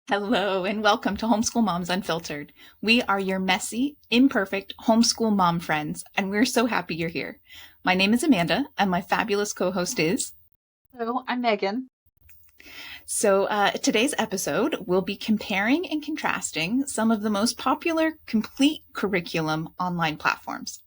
Hello and welcome to Homeschool Moms Unfiltered. We are your messy, imperfect homeschool mom friends, and we're so happy you're here. My name is Amanda, and my fabulous co-host is... Hello, I'm Meagan. Today's episode, we'll be comparing and contrasting some of the most popular complete curriculum online platforms.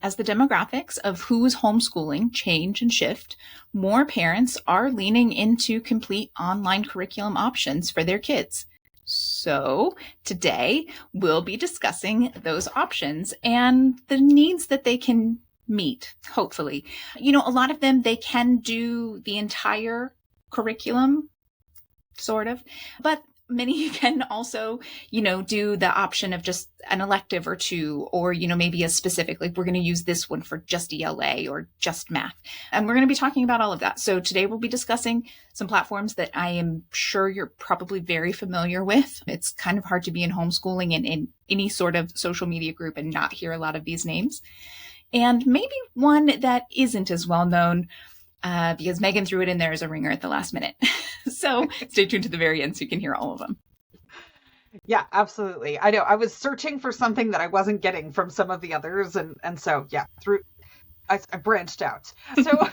As the demographics of who is homeschooling change and shift, more parents are leaning into complete online curriculum options for their kids. So today we'll be discussing those options and the needs that they can meet, hopefully. A lot of them, they can do the entire curriculum, sort of, but many can also, do the option of just an elective or two, or, maybe a specific, like we're going to use this one for just ELA or just math. And we're going to be talking about all of that. So today we'll be discussing some platforms that I am sure you're probably very familiar with. It's kind of hard to be in homeschooling and in any sort of social media group and not hear a lot of these names. And maybe one that isn't as well known, because Meagan threw it in there as a ringer at the last minute. So stay tuned to the very end so you can hear all of them. Yeah, absolutely. I know. I was searching for something that I wasn't getting from some of the others. And so, yeah, I branched out. So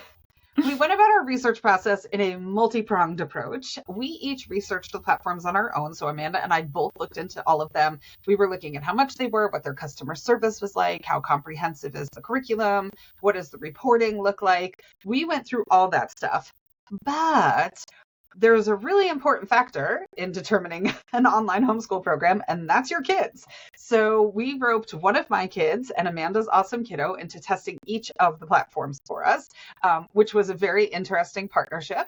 we went about our research process in a multi-pronged approach. We each researched the platforms on our own. So Amanda and I both looked into all of them. We were looking at how much they were, what their customer service was like, how comprehensive is the curriculum, what does the reporting look like. We went through all that stuff. But there's a really important factor in determining an online homeschool program, and that's your kids. So we roped one of my kids and Amanda's awesome kiddo into testing each of the platforms for us, which was a very interesting partnership.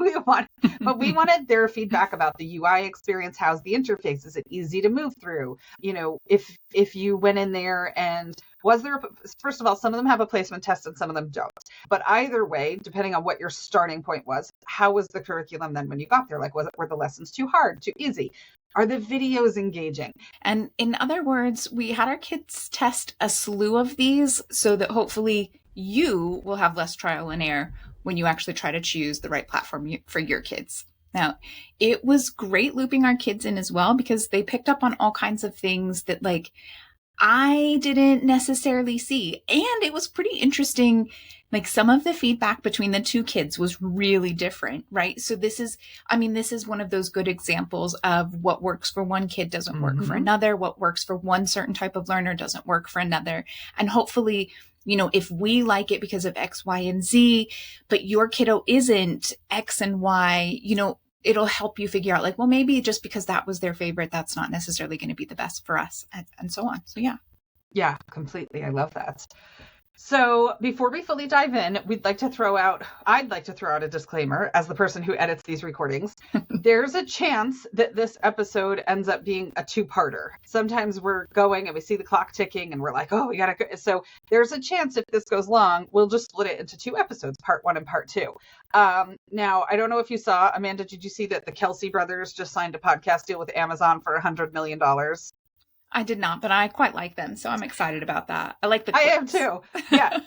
We wanted their feedback about the UI experience. How's the interface? Is it easy to move through? If you went in there and first of all, some of them have a placement test and some of them don't. But either way, depending on what your starting point was, how was the curriculum then when you got there? Like, were the lessons too hard, too easy? Are the videos engaging? And in other words, we had our kids test a slew of these so that hopefully you will have less trial and error when you actually try to choose the right platform for your kids. Now, it was great looping our kids in as well because they picked up on all kinds of things that I didn't necessarily see. And it was pretty interesting. Like some of the feedback between the two kids was really different, right? So this is one of those good examples of what works for one kid doesn't work for another. What works for one certain type of learner doesn't work for another. And hopefully, if we like it because of X, Y, and Z, but your kiddo isn't X and Y, it'll help you figure out well, maybe just because that was their favorite, that's not necessarily going to be the best for us and so on. So yeah. Yeah, completely. I love that. So before we fully dive in, I'd like to throw out a disclaimer as the person who edits these recordings. There's a chance that this episode ends up being a two-parter. Sometimes we're going and we see the clock ticking and we're like, oh, we gotta go. So there's a chance if this goes long, we'll just split it into two episodes, part 1 and part 2. Now, I don't know if you saw, Amanda, did you see that the Kelsey brothers just signed a podcast deal with Amazon for $100 million? I did not, but I quite like them, so I'm excited about that. I like the clips. I am too. Yeah.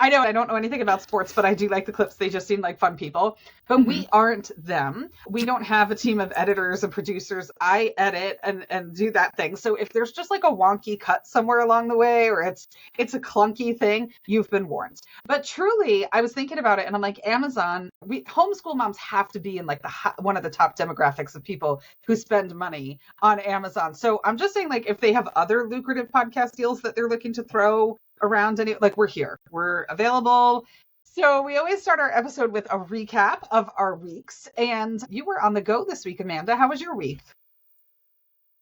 I know I don't know anything about sports, but I do like the clips. They just seem like fun people. But we aren't them. We don't have a team of editors and producers. I edit and do that thing. So if there's just a wonky cut somewhere along the way, or it's a clunky thing, you've been warned. But truly, I was thinking about it and I'm like, Amazon, homeschool moms have to be in one of the top demographics of people who spend money on Amazon. So I'm just saying, if they have other lucrative podcast deals that they're looking to throw around, we're here, we're available. So we always start our episode with a recap of our weeks, and you were on the go this week, Amanda. How was your week?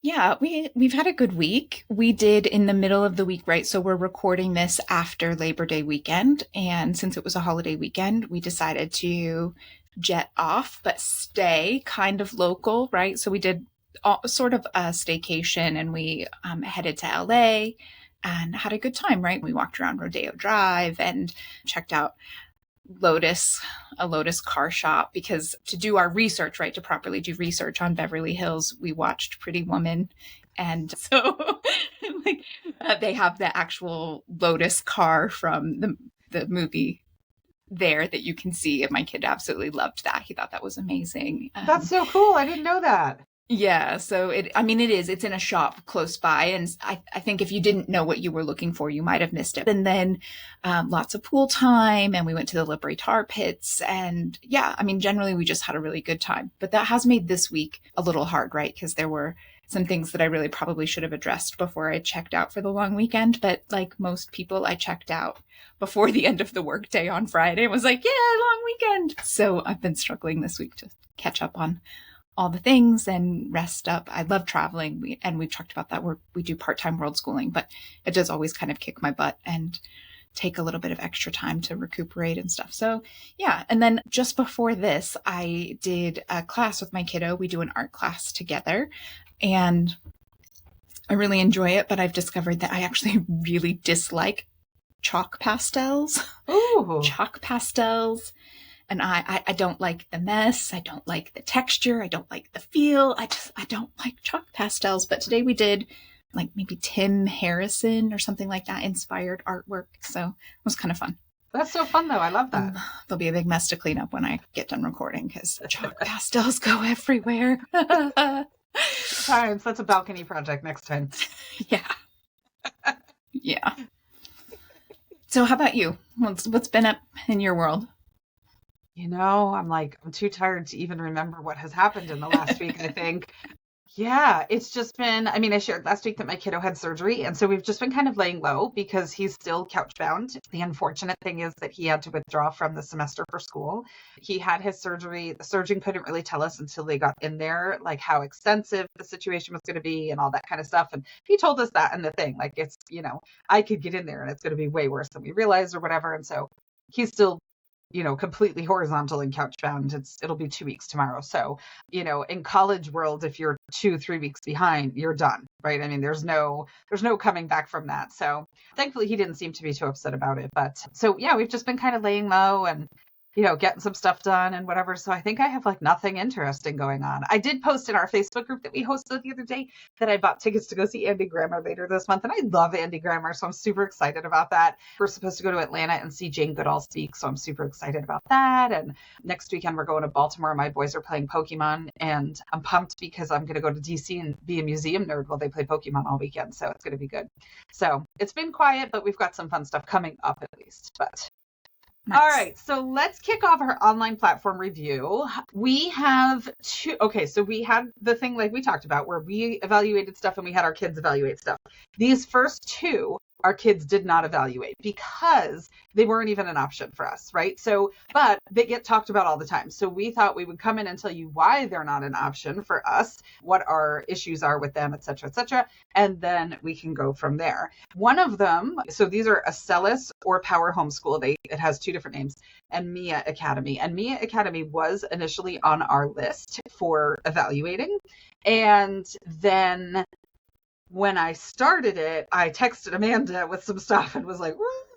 Yeah, we've had a good week. We did in the middle of the week, right? So we're recording this after Labor Day weekend, and since it was a holiday weekend, we decided to jet off but stay kind of local, right? So we did sort of a staycation, and we headed to LA and had a good time, right? We walked around Rodeo Drive and checked out a Lotus car shop, because to do our research, right, to properly do research on Beverly Hills, we watched Pretty Woman. And so they have the actual Lotus car from the movie there that you can see. And my kid absolutely loved that. He thought that was amazing. That's so cool. I didn't know that. Yeah, so it's in a shop close by. And I think if you didn't know what you were looking for, you might have missed it. And then lots of pool time, and we went to the Libri Tar pits. And yeah, generally we just had a really good time. But that has made this week a little hard, right? Because there were some things that I really probably should have addressed before I checked out for the long weekend. But like most people, I checked out before the end of the workday on Friday and was like, yeah, long weekend. So I've been struggling this week to catch up on all the things and rest up. I love traveling. We've talked about that. We do part-time world schooling, but it does always kind of kick my butt and take a little bit of extra time to recuperate and stuff. So yeah. And then just before this, I did a class with my kiddo. We do an art class together and I really enjoy it, but I've discovered that I actually really dislike chalk pastels. Ooh. Chalk pastels. And I don't like the mess. I don't like the texture. I don't like the feel. I don't like chalk pastels. But today we did like maybe Tim Harrison or something like that inspired artwork. So it was kind of fun. That's so fun though. I love that. There'll be a big mess to clean up when I get done recording because chalk pastels go everywhere. Times. That's a balcony project next time. Yeah. Yeah. So how about you? What's been up in your world? I'm too tired to even remember what has happened in the last week, I think. Yeah, it's just been, I shared last week that my kiddo had surgery. And so we've just been kind of laying low because he's still couch bound. The unfortunate thing is that he had to withdraw from the semester for school. He had his surgery. The surgeon couldn't really tell us until they got in there, like how extensive the situation was going to be and all that kind of stuff. And he told us that in the thing, like it's, I could get in there and it's going to be way worse than we realized or whatever. And so he's still completely horizontal and couch bound. It'll be 2 weeks tomorrow. So, in college world, if you're 2-3 weeks behind, you're done, right? There's no coming back from that. So thankfully he didn't seem to be too upset about it. But so yeah, we've just been kind of laying low and getting some stuff done and whatever. So I think I have like nothing interesting going on. I did post in our Facebook group that we hosted the other day that I bought tickets to go see Andy Grammer later this month. And I love Andy Grammer. So I'm super excited about that. We're supposed to go to Atlanta and see Jane Goodall speak. So I'm super excited about that. And next weekend we're going to Baltimore. My boys are playing Pokemon and I'm pumped because I'm going to go to DC and be a museum nerd while they play Pokemon all weekend. So it's going to be good. So it's been quiet, but we've got some fun stuff coming up at least. But nice. All right, so let's kick off our online platform review. We have so we had the thing like we talked about where we evaluated stuff and we had our kids evaluate stuff. These first two, our kids did not evaluate because they weren't even an option for us, right? So, but they get talked about all the time. So we thought we would come in and tell you why they're not an option for us, what our issues are with them, et cetera, and then we can go from there. One of them, so these are Acellus or Power Homeschool. It has two different names, and Mia Academy. And Mia Academy was initially on our list for evaluating. And then when I started it, I texted Amanda with some stuff and was like,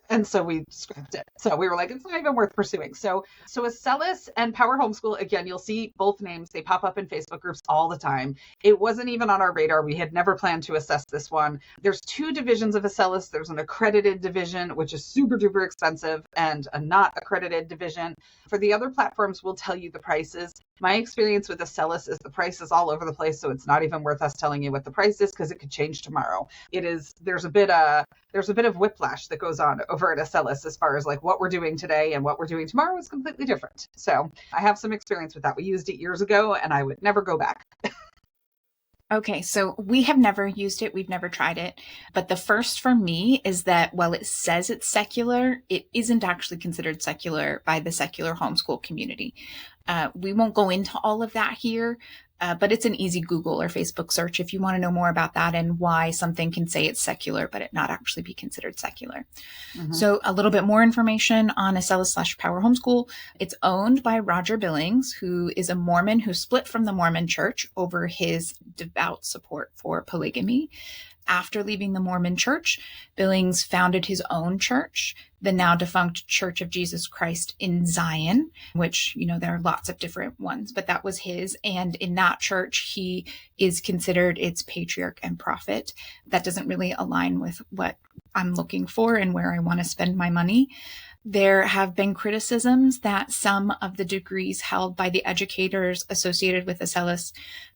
and so we scrapped it. So we were like, it's not even worth pursuing. So Acellus and Power Homeschool, again, you'll see both names. They pop up in Facebook groups all the time. It wasn't even on our radar. We had never planned to assess this one. There's two divisions of Acellus. There's an accredited division, which is super duper expensive, and a not accredited division. For the other platforms, we'll tell you the prices. My experience with Acellus is the price is all over the place, so it's not even worth us telling you what the price is because it could change tomorrow. There's a bit of whiplash that goes on over at Acellus as far as like what we're doing today and what we're doing tomorrow is completely different. So I have some experience with that. We used it years ago and I would never go back. Okay, so we have never used it. We've never tried it. But the first for me is that while it says it's secular, it isn't actually considered secular by the secular homeschool community. We won't go into all of that here, but it's an easy Google or Facebook search if you want to know more about that and why something can say it's secular, but it not actually be considered secular. Mm-hmm. So a little bit more information on Acellus/Power Homeschool. It's owned by Roger Billings, who is a Mormon who split from the Mormon Church over his devout support for polygamy. After leaving the Mormon Church, Billings founded his own church, the now defunct Church of Jesus Christ in Zion, which, there are lots of different ones, but that was his. And in that church, he is considered its patriarch and prophet. That doesn't really align with what I'm looking for and where I want to spend my money. There have been criticisms that some of the degrees held by the educators associated with Acellus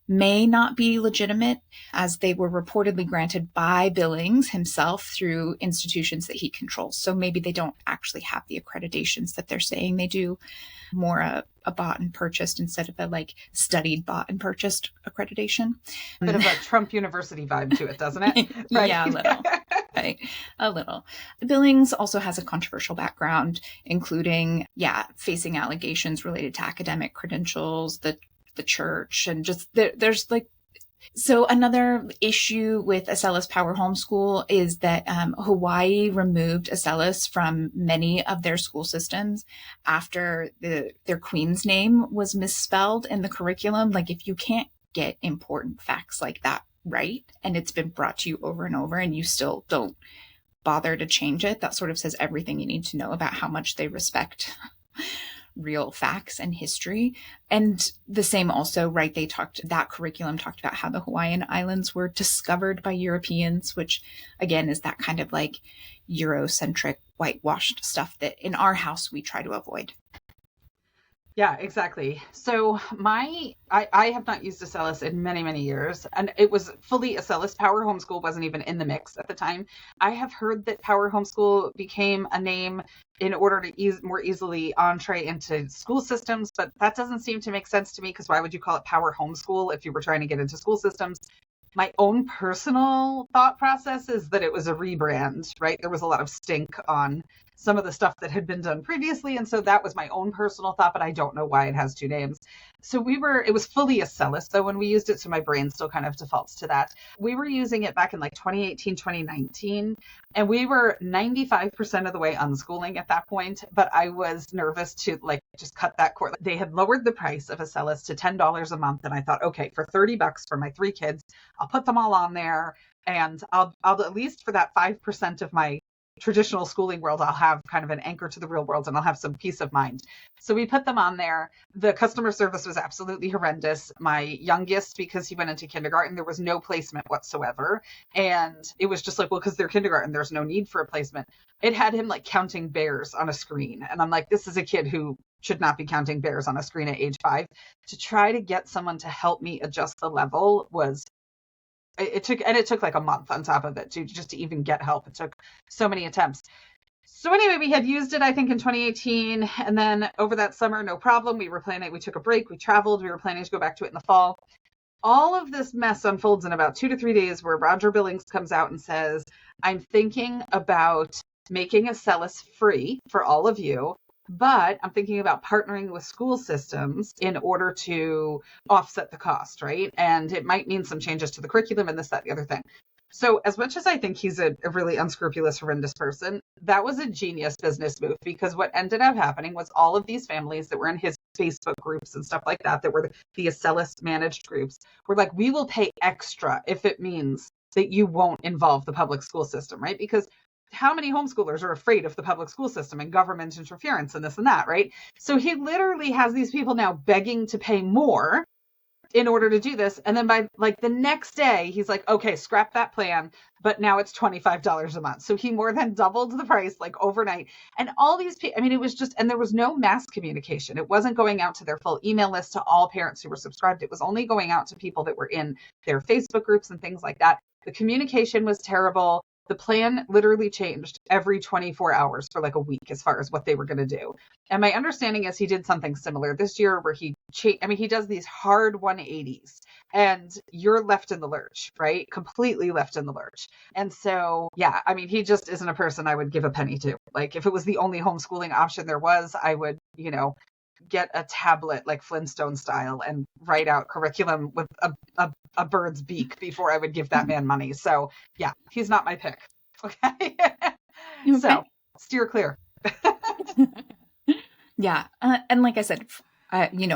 may not be legitimate, as they were reportedly granted by Billings himself through institutions that he controls. So maybe they don't actually have the accreditations that they're saying they do, more a bought and purchased instead of a like studied, bought and purchased accreditation. Bit of a Trump University vibe to it, doesn't it? Right? Yeah, a little. Right. A little. Billings also has a controversial background, including, facing allegations related to academic credentials, the church, and just there's like. So another issue with Acellus Power Homeschool is that Hawaii removed Acellus from many of their school systems after their queen's name was misspelled in the curriculum. Like, if you can't get important facts like that right, and it's been brought to you over and over, and you still don't bother to change it, that sort of says everything you need to know about how much they respect real facts and history. And the same also, right, that curriculum talked about how the Hawaiian Islands were discovered by Europeans, which again is that kind of like Eurocentric whitewashed stuff that in our house we try to avoid. Yeah, exactly. So I have not used Acellus in many, many years, and it was fully Acellus. Power Homeschool wasn't even in the mix at the time. I have heard that Power Homeschool became a name in order to more easily entree into school systems, but that doesn't seem to make sense to me, because why would you call it Power Homeschool if you were trying to get into school systems? My own personal thought process is that it was a rebrand, right? There was a lot of stink on some of the stuff that had been done previously. And so that was my own personal thought, but I don't know why it has two names. So it was fully Acellus, though, when we used it. So my brain still kind of defaults to that. We were using it back in like 2018, 2019, and we were 95% of the way unschooling at that point. But I was nervous to like just cut that cord. They had lowered the price of Acellus to $10 a month. And I thought, okay, for $30 for my 3 kids, I'll put them all on there. And I'll at least for that 5% of my traditional schooling world, I'll have kind of an anchor to the real world, and I'll have some peace of mind. So we put them on there. The customer service was absolutely horrendous. My youngest, because he went into kindergarten, there was no placement whatsoever. And it was just like, well, because they're kindergarten, there's no need for a placement. It had him like counting bears on a screen. And I'm like, this is a kid who should not be counting bears on a screen at age 5. To try to get someone to help me adjust the level was it took like a month on top of it just to even get help. It took so many attempts. So anyway, we had used it, I think, in 2018. And then over that summer, no problem. We took a break. We traveled. We were planning to go back to it in the fall. All of this mess unfolds in about 2 to 3 days, where Roger Billings comes out and says, I'm thinking about making Acellus free for all of you, but I'm thinking about partnering with school systems in order to offset the cost, right? And it might mean some changes to the curriculum and this, that, the other thing. So as much as I think he's a really unscrupulous, horrendous person, that was a genius business move, because what ended up happening was all of these families that were in his Facebook groups and stuff like that were the Acellus managed groups, were like, we will pay extra if it means that you won't involve the public school system, right? Because how many homeschoolers are afraid of the public school system and government interference and this and that, right? So he literally has these people now begging to pay more in order to do this. And then by like the next day, he's like, okay, scrap that plan, but now it's $25 a month. So he more than doubled the price like overnight. And all these people, I mean, it was just, and there was no mass communication. It wasn't going out to their full email list to all parents who were subscribed. It was only going out to people that were in their Facebook groups and things like that. The communication was terrible. The plan literally changed every 24 hours for like a week as far as what they were going to do. And my understanding is he did something similar this year, where he does these hard 180s and you're left in the lurch, right? Completely left in the lurch. And so, yeah, I mean, he just isn't a person I would give a penny to. Like, if it was the only homeschooling option there was, I would, get a tablet like Flintstone style and write out curriculum with a bird's beak before I would give that man money. So yeah, he's not my pick. Okay. So steer clear. Yeah. And like I said,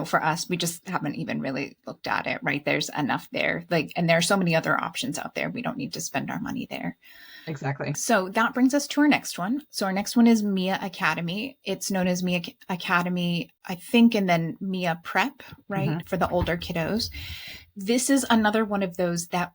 for us, we just haven't even really looked at it, right? There's enough there. And there are so many other options out there. We don't need to spend our money there. Exactly. So that brings us to our next one. So our next one is Mia Academy. It's known as Mia Academy, I think, and then Mia Prep, right? Mm-hmm. For the older kiddos. This is another one of those that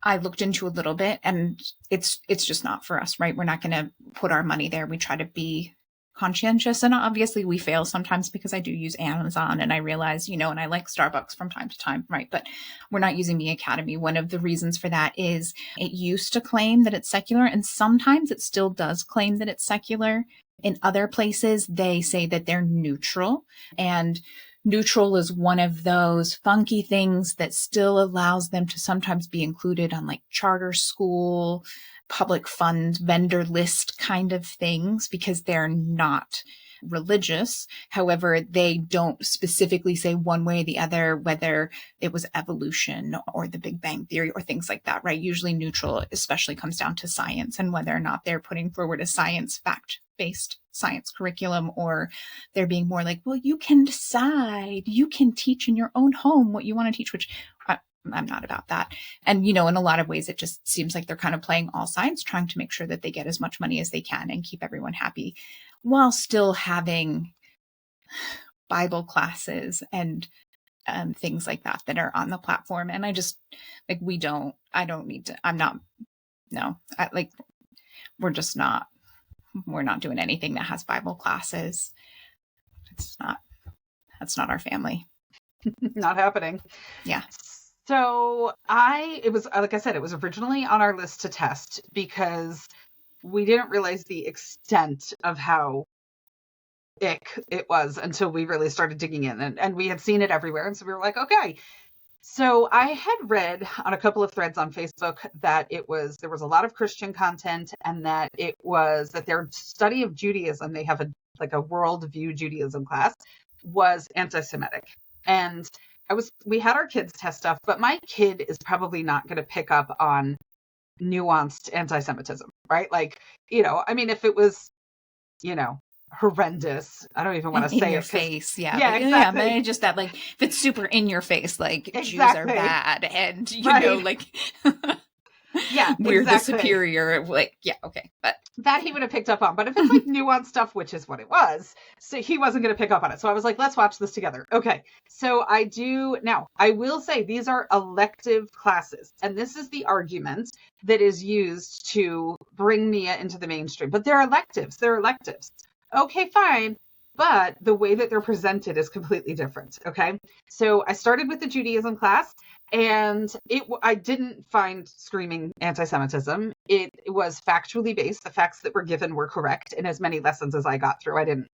I looked into a little bit, and it's just not for us, right? We're not going to put our money there. We try to be conscientious, and obviously we fail sometimes because I do use Amazon, and I realize, and I like Starbucks from time to time, right? But we're not using the Academy. One of the reasons for that is it used to claim that it's secular, and sometimes it still does claim that it's secular. In other places, they say that they're neutral, and neutral is one of those funky things that still allows them to sometimes be included on like charter school, public fund vendor list kind of things because they're not religious. However, they don't specifically say one way or the other whether it was evolution or the Big Bang Theory or things like that, right? Usually neutral especially comes down to science and whether or not they're putting forward a science fact-based science curriculum, or they're being more like, well, you can decide, you can teach in your own home what you want to teach, which I'm not about that. And, in a lot of ways, it just seems like they're kind of playing all sides, trying to make sure that they get as much money as they can and keep everyone happy while still having Bible classes and things like that are on the platform. And I just like, I don't need to, I'm not, no, we're just not, we're not doing anything that has Bible classes. That's not our family. Not happening. Yeah. So it was, like I said, it was originally on our list to test because we didn't realize the extent of how ick it was until we really started digging in, and we had seen it everywhere. And so we were like, okay. So I had read on a couple of threads on Facebook that there was a lot of Christian content, and that that their study of Judaism, they have a worldview Judaism class, was anti-Semitic. And we had our kids test stuff, but my kid is probably not going to pick up on nuanced anti-Semitism, right? If it was, horrendous, I don't even want to say in your it. Face. Yeah. Yeah, exactly. Yeah, just that, if it's super in your face, exactly. Jews are bad and, yeah, we're exactly. the superior, yeah, okay. But that he would have picked up on. But if it's nuanced stuff, which is what it was, so he wasn't going to pick up on it. So I was like, let's watch this together. Okay. So I will say these are elective classes. And this is the argument that is used to bring Mia into the mainstream. But they're electives. Okay, fine. But the way that they're presented is completely different. Okay. So I started with the Judaism class, and I didn't find screaming anti-Semitism. It was factually based. The facts that were given were correct in as many lessons as I got through. I didn't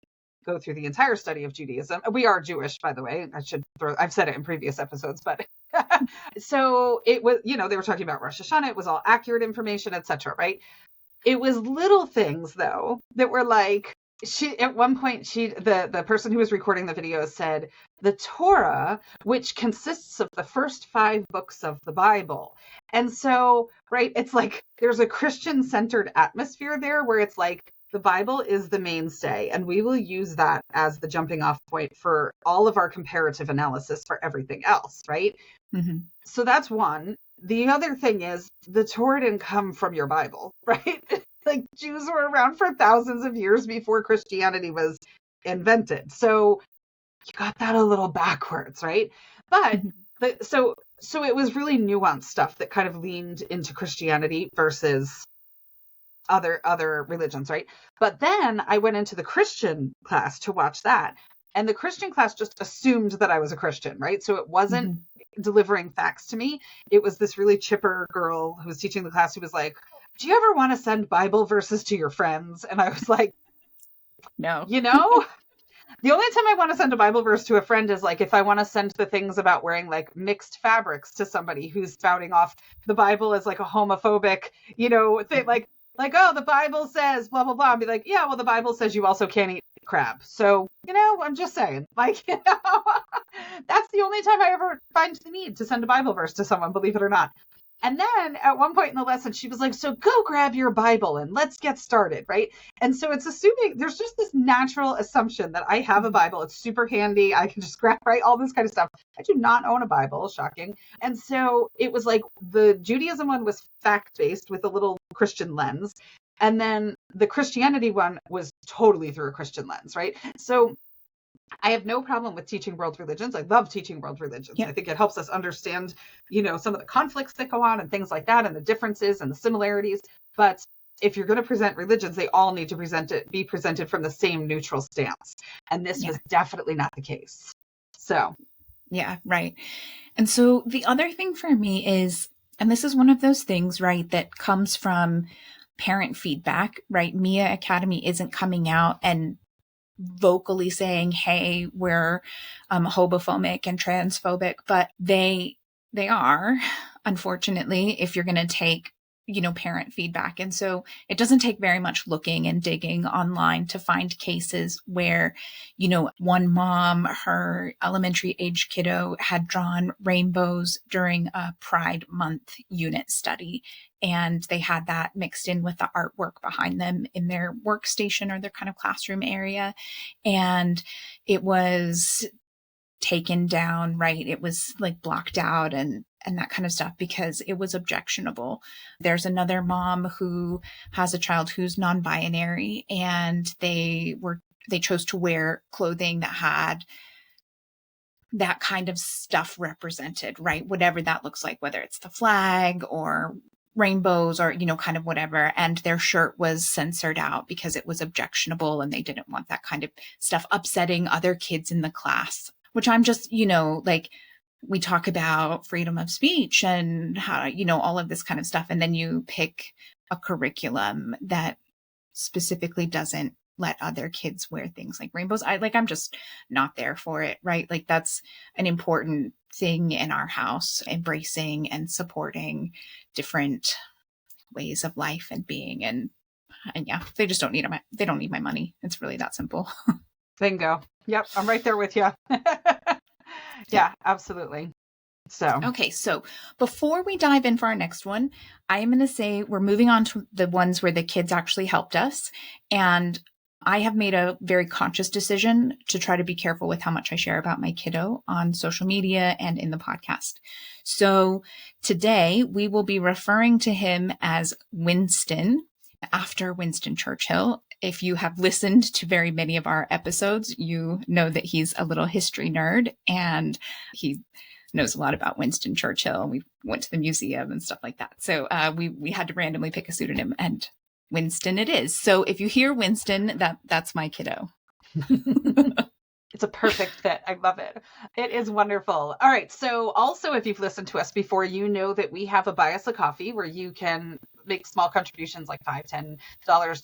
go through the entire study of Judaism. We are Jewish, by the way. I've said it in previous episodes, but so it was, they were talking about Rosh Hashanah. It was all accurate information, etc. Right? It was little things though that were like, at one point, the person who was recording the video said, the Torah, which consists of the first 5 books of the Bible. And so, right, it's like there's a Christian-centered atmosphere there where it's like the Bible is the mainstay, and we will use that as the jumping off point for all of our comparative analysis for everything else, right? Mm-hmm. So that's one. The other thing is the Torah didn't come from your Bible, right? Jews were around for thousands of years before Christianity was invented. So you got that a little backwards, right? But so it was really nuanced stuff that kind of leaned into Christianity versus other religions, right? But then I went into the Christian class to watch that. And the Christian class just assumed that I was a Christian, right? So it wasn't delivering facts to me. It was this really chipper girl who was teaching the class who was like, do you ever want to send Bible verses to your friends? And I was like, no. The only time I want to send a Bible verse to a friend is if I want to send the things about wearing mixed fabrics to somebody who's spouting off the Bible as a homophobic, thing, oh, the Bible says blah, blah, blah. I'd be like, yeah, well, the Bible says you also can't eat crab. So, I'm just saying, that's the only time I ever find the need to send a Bible verse to someone, believe it or not. And then at one point in the lesson, she was like, so go grab your Bible and let's get started, right? And so it's assuming there's just this natural assumption that I have a Bible. It's super handy. I can just grab, right? All this kind of stuff. I do not own a Bible, shocking. And so it was like the Judaism one was fact-based with a little Christian lens. And then the Christianity one was totally through a Christian lens, right? So I have no problem with teaching world religions. I love teaching world religions. Yeah. I think it helps us understand, some of the conflicts that go on and things like that, and the differences and the similarities. But if you're going to present religions, they all need to be presented from the same neutral stance. And this was definitely not the case. So. Yeah, right. And so the other thing for me is, and this is one of those things, right, that comes from parent feedback, right? Mia Academy isn't coming out and vocally saying, hey, we're homophobic and transphobic, but they are, unfortunately, if you're going to take parent feedback. And so it doesn't take very much looking and digging online to find cases where, one mom, her elementary age kiddo had drawn rainbows during a Pride Month unit study. And they had that mixed in with the artwork behind them in their workstation or their kind of classroom area. And it was taken down, right? It was like blocked out and that kind of stuff because it was objectionable. There's another mom who has a child who's non-binary, and they chose to wear clothing that had that kind of stuff represented, right? Whatever that looks like, whether it's the flag or rainbows or, kind of whatever. And their shirt was censored out because it was objectionable and they didn't want that kind of stuff upsetting other kids in the class, which I'm just, like, we talk about freedom of speech and how, all of this kind of stuff. And then you pick a curriculum that specifically doesn't let other kids wear things like rainbows. I'm just not there for it, right? Like, that's an important thing in our house, embracing and supporting different ways of life and being. And yeah, they just don't need they don't need my money. It's really that simple. Bingo. Yep. I'm right there with you. Yeah, absolutely. So. Okay. So before we dive in for our next one, I am going to say we're moving on to the ones where the kids actually helped us. And I have made a very conscious decision to try to be careful with how much I share about my kiddo on social media and in the podcast. So today we will be referring to him as Winston, after Winston Churchill. If you have listened to very many of our episodes, you know that he's a little history nerd and he knows a lot about Winston Churchill. We went to the museum and stuff like that. So we had to randomly pick a pseudonym, and Winston it is. So if you hear Winston, that's my kiddo. It's a perfect fit. I love it. It is wonderful. All right. So also, if you've listened to us before, you know that we have a Buy Us a Coffee where you can make small contributions like $5-10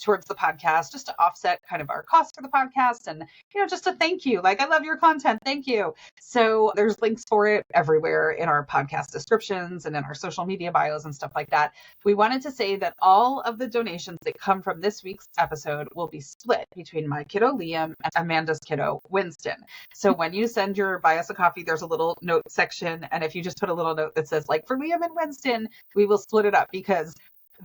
towards the podcast, just to offset kind of our cost for the podcast. And, just a thank you. Like, I love your content. Thank you. So there's links for it everywhere in our podcast descriptions and in our social media bios and stuff like that. We wanted to say that all of the donations that come from this week's episode will be split between my kiddo, Liam, and Amanda's kiddo, Winston. So when you send your Buy Us a Coffee, there's a little note section. And if you just put a little note that says, like, for Liam and Winston, we will split it up because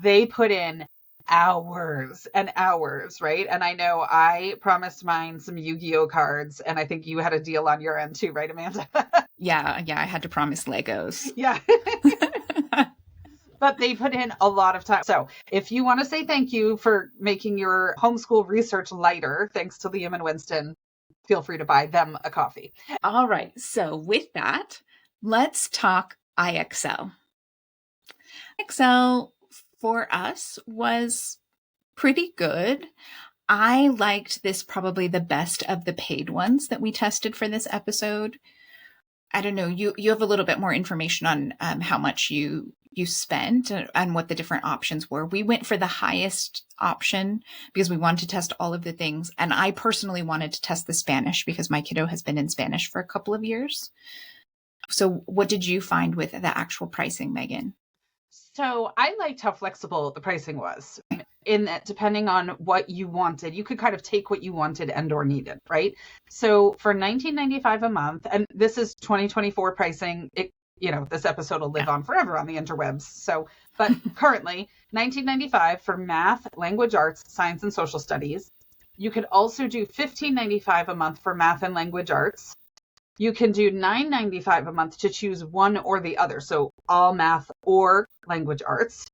they put in hours and hours, right? And I know I promised mine some Yu-Gi-Oh cards, and I think you had a deal on your end too, right, Amanda? Yeah, I had to promise Legos. Yeah. But they put in a lot of time. So if you want to say thank you for making your homeschool research lighter, thanks to Liam and Winston, feel free to buy them a coffee. All right. So with that, let's talk IXL. IXL for us was pretty good. I liked this probably the best of the paid ones that we tested for this episode. I don't know, you have a little bit more information on how much you spent and what the different options were. We went for the highest option because we wanted to test all of the things. And I personally wanted to test the Spanish because my kiddo has been in Spanish for a couple of years. So what did you find with the actual pricing, Meagan? So I liked how flexible the pricing was, in that depending on what you wanted, you could kind of take what you wanted and or needed, right? So for $19.95 a month, and this is 2024 pricing, this episode will live on forever on the interwebs. So, but currently $19.95 for math, language arts, science, and social studies. You could also do $15.95 a month for math and language arts. You can do $9.95 a month to choose one or the other. So all math or language arts.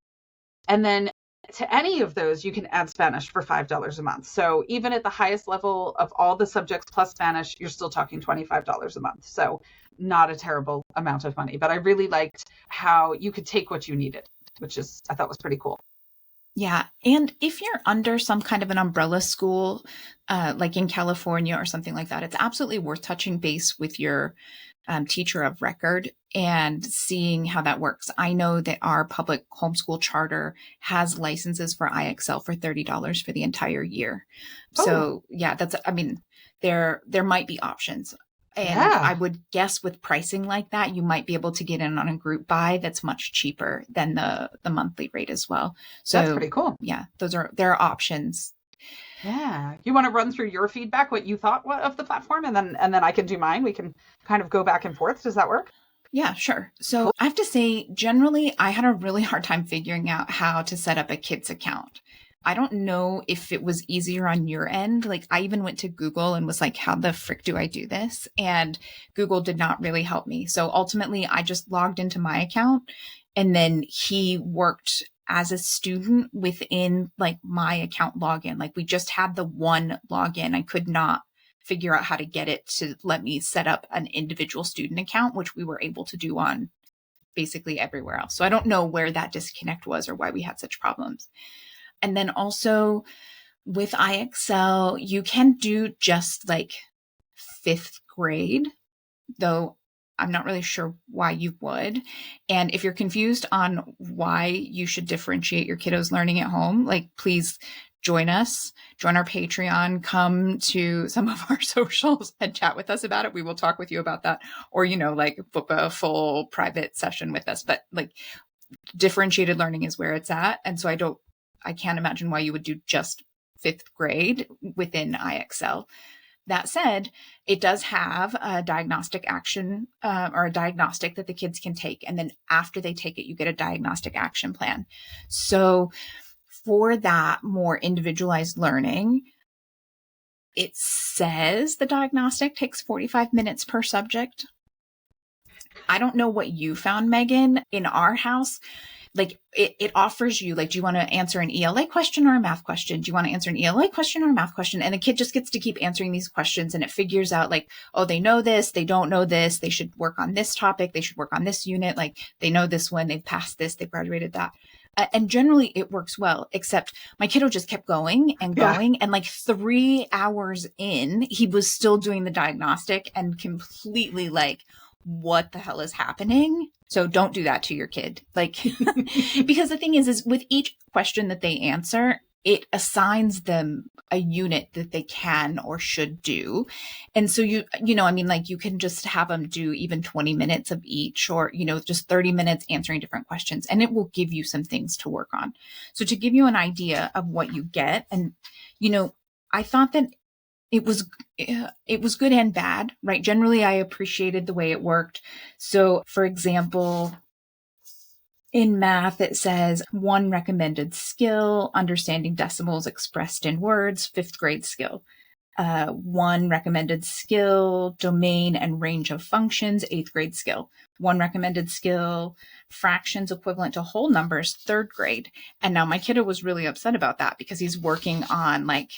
And then to any of those, you can add Spanish for $5 a month. So even at the highest level of all the subjects plus Spanish, you're still talking $25 a month. So not a terrible amount of money. But I really liked how you could take what you needed, which is, I thought was pretty cool. Yeah. And if you're under some kind of an umbrella school, like in California or something like that, it's absolutely worth touching base with your teacher of record and seeing how that works. I know that our public homeschool charter has licenses for IXL for $30 for the entire year. So yeah, there might be options. And I would guess with pricing like that, you might be able to get in on a group buy that's much cheaper than the monthly rate as well. So that's pretty cool. Yeah, there are options. Yeah. You want to run through your feedback, what you thought of the platform, and then I can do mine. We can kind of go back and forth. Does that work? Yeah, sure. So I have to say, generally, I had a really hard time figuring out how to set up a kids account. I don't know if it was easier on your end. Like I even went to Google and was like, how the frick do I do this? And Google did not really help me. So ultimately I just logged into my account and then he worked as a student within like my account login. Like we just had the one login. I could not figure out how to get it to let me set up an individual student account, which we were able to do on basically everywhere else. So I don't know where that disconnect was or why we had such problems. And then also with IXL, you can do just like 5th grade, though I'm not really sure why you would. And if you're confused on why you should differentiate your kiddos learning at home, like please join us, join our Patreon, come to some of our socials and chat with us about it. We will talk with you about that. Or, like book a full private session with us. But like differentiated learning is where it's at. And so I can't imagine why you would do just 5th grade within IXL. That said, it does have a diagnostic action or a diagnostic that the kids can take. And then after they take it, you get a diagnostic action plan. So for that more individualized learning, it says the diagnostic takes 45 minutes per subject. I don't know what you found, Meagan. In our house, like it offers you, like, do you want to answer an ELA question or a math question? Do you want to answer an ELA question or a math question? And the kid just gets to keep answering these questions and it figures out like, oh, they know this, they don't know this, they should work on this topic, they should work on this unit, like they know this one, they've passed this, they've graduated that. And generally it works well, except my kiddo just kept going and going. And like 3 hours in, he was still doing the diagnostic and completely like, what the hell is happening? So don't do that to your kid. Like, because the thing is with each question that they answer, it assigns them a unit that they can or should do. And so you can just have them do even 20 minutes of each or, just 30 minutes answering different questions and it will give you some things to work on. So to give you an idea of what you get, and, I thought that it was good and bad, right? Generally, I appreciated the way it worked. So for example, in math, it says 1 recommended skill, understanding decimals expressed in words, 5th grade skill. 1 recommended skill, domain and range of functions, 8th grade skill. 1 recommended skill, fractions equivalent to whole numbers, 3rd grade. And now my kiddo was really upset about that because he's working on like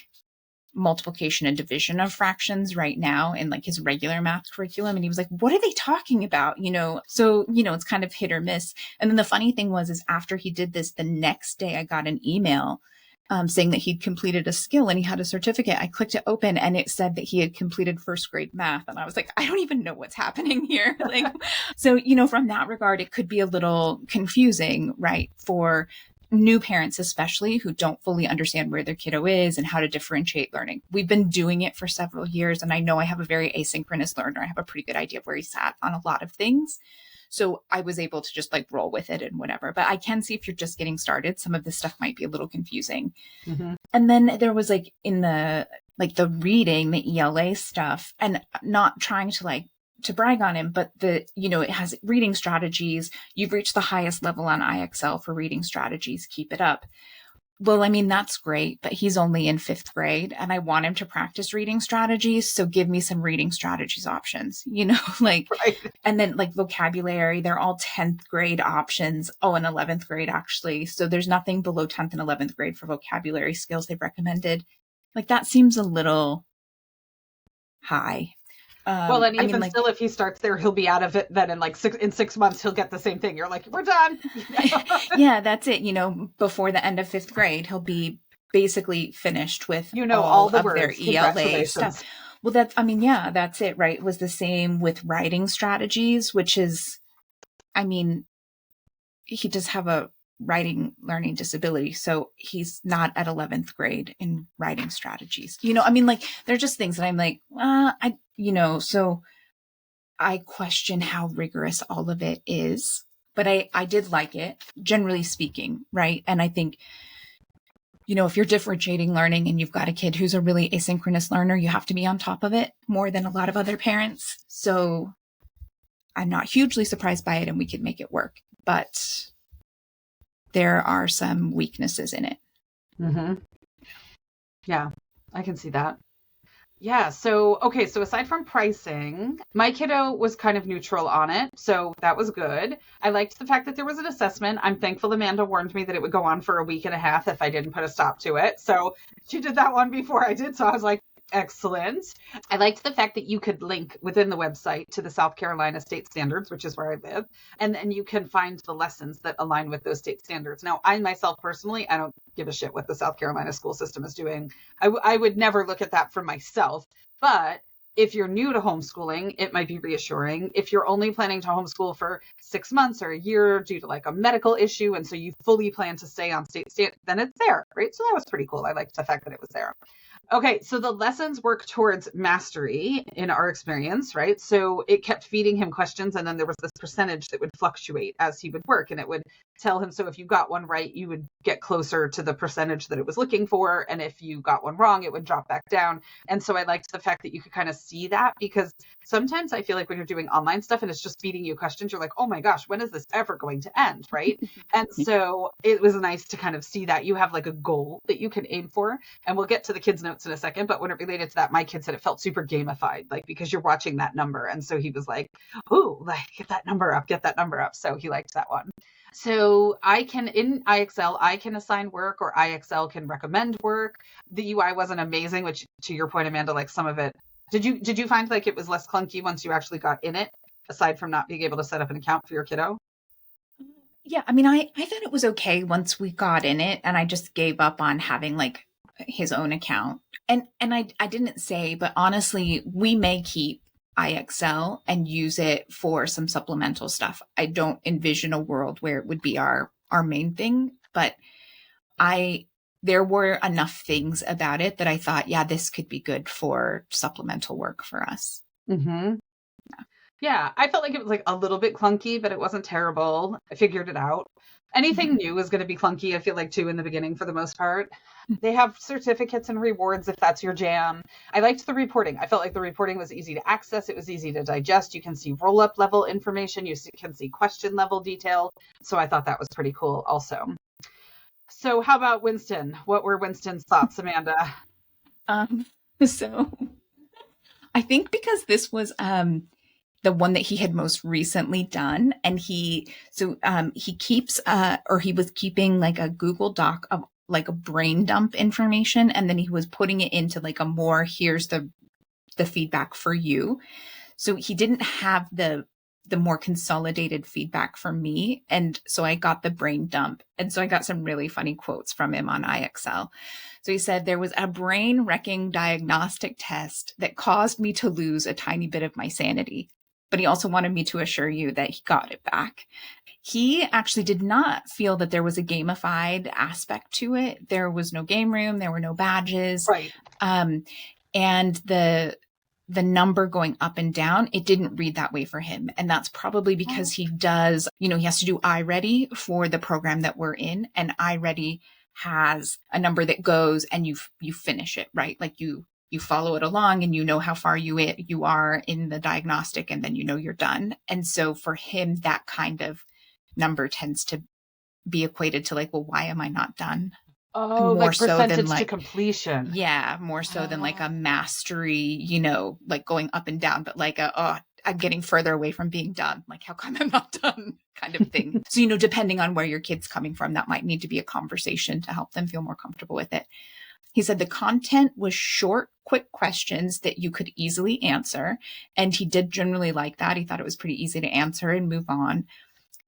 multiplication and division of fractions right now in like his regular math curriculum. And he was like, what are they talking about? So, it's kind of hit or miss. And then the funny thing is after he did this, the next day I got an email saying that he'd completed a skill and he had a certificate. I clicked it open and it said that he had completed 1st grade math. And I was like, I don't even know what's happening here. Like, so, from that regard, it could be a little confusing, right? For new parents, especially who don't fully understand where their kiddo is and how to differentiate learning. We've been doing it for several years. And I know I have a very asynchronous learner. I have a pretty good idea of where he's at on a lot of things. So I was able to just like roll with it and whatever. But I can see if you're just getting started, some of this stuff might be a little confusing. Mm-hmm. And then there was like in the reading, the ELA stuff, and not trying to brag on him, but it has reading strategies. You've reached the highest level on IXL for reading strategies. Keep it up. Well, I mean, that's great, but he's only in fifth grade and I want him to practice reading strategies. So give me some reading strategies options, like, Right. and then like vocabulary, they're all 10th grade options. Oh, and 11th grade, actually. So there's nothing below 10th and 11th grade for vocabulary skills they've recommended. Like that seems a little high. Well, and I mean, even like, still, if he starts there, he'll be out of it. Then in 6 months, he'll get the same thing. You're like, we're done. yeah, that's it. Before the end of fifth grade, he'll be basically finished with All all the of their words. ELA stuff. Congratulations. Well, yeah, that's it, right? It was the same with writing strategies, which is, I mean, he does have a writing learning disability. So he's not at 11th grade in writing strategies. I mean, like, they're just things that I'm like, so I question how rigorous all of it is, but I did like it, generally speaking, right? And I think, if you're differentiating learning and you've got a kid who's a really asynchronous learner, you have to be on top of it more than a lot of other parents. So I'm not hugely surprised by it and we could make it work, but there are some weaknesses in it. Mm-hmm. Yeah, I can see that. Yeah. So, okay. So aside from pricing, my kiddo was kind of neutral on it. So that was good. I liked the fact that there was an assessment. I'm thankful Amanda warned me that it would go on for a week and a half if I didn't put a stop to it. So she did that one before I did. So I was like, excellent. I liked the fact that you could link within the website to the South Carolina state standards, which is where I live. And then you can find the lessons that align with those state standards. Now, I myself personally, I don't give a shit what the South Carolina school system is doing. I would never look at that for myself. But if you're new to homeschooling, it might be reassuring. If you're only planning to homeschool for 6 months or a year due to like a medical issue, and so you fully plan to stay on state, then it's there, right? So that was pretty cool. I liked the fact that it was there. Okay, so the lessons work towards mastery in our experience, right? So it kept feeding him questions, and then there was this percentage that would fluctuate as he would work, and it would tell him, so if you got one right, you would get closer to the percentage that it was looking for, and if you got one wrong, it would drop back down. And so I liked the fact that you could kind of see that, because sometimes I feel like when you're doing online stuff and it's just feeding you questions, you're like, oh my gosh, when is this ever going to end, right? And so it was nice to kind of see that you have like a goal that you can aim for, and we'll get to the kids' notes in a second, but when it related to that, my kid said it felt super gamified, like because you're watching that number. And so he was like, oh, like get that number up. So he liked that one. So in IXL, I can assign work, or IXL can recommend work. The UI wasn't amazing, which to your point, Amanda, like some of it, did you find like it was less clunky once you actually got in it, aside from not being able to set up an account for your kiddo? Yeah, I mean, I thought it was okay once we got in it, and I just gave up on having like his own account. And I didn't say, but honestly, we may keep IXL and use it for some supplemental stuff. I don't envision a world where it would be our main thing, but there were enough things about it that I thought, yeah, this could be good for supplemental work for us. Mm-hmm. Yeah, I felt like it was like a little bit clunky, but it wasn't terrible. I figured it out. Anything new is going to be clunky, I feel like, too, in the beginning for the most part. They have certificates and rewards if that's your jam. I liked the reporting. I felt like the reporting was easy to access. It was easy to digest. You can see roll-up level information. You can see question level detail. So I thought that was pretty cool also. So how about Winston? What were Winston's thoughts, Amanda? So I think because this was the one that he had most recently done, and he keeps or he was keeping like a Google Doc of like a brain dump information, and then he was putting it into like a more, here's the feedback for you. So he didn't have the more consolidated feedback for me, and so I got the brain dump, and so I got some really funny quotes from him on IXL. So he said, there was a brain wrecking diagnostic test that caused me to lose a tiny bit of my sanity, but he also wanted me to assure you that he got it back. He actually did not feel that there was a gamified aspect to it. There was no game room. There were no badges. Right. And the number going up and down, it didn't read that way for him. And that's probably because he does, he has to do iReady for the program that we're in. And iReady has a number that goes and you finish it, right? Like you follow it along and you know how far you are in the diagnostic, and then you're done. And so for him, that kind of number tends to be equated to like, well, why am I not done? Oh, more like so than percentage to like, completion. yeah, more so than like a Oh. mastery, like going up and down, but like I'm getting further away from being done. Like, how come I'm not done kind of thing. So, depending on where your kid's coming from, that might need to be a conversation to help them feel more comfortable with it. He said the content was short, quick questions that you could easily answer. And he did generally like that. He thought it was pretty easy to answer and move on.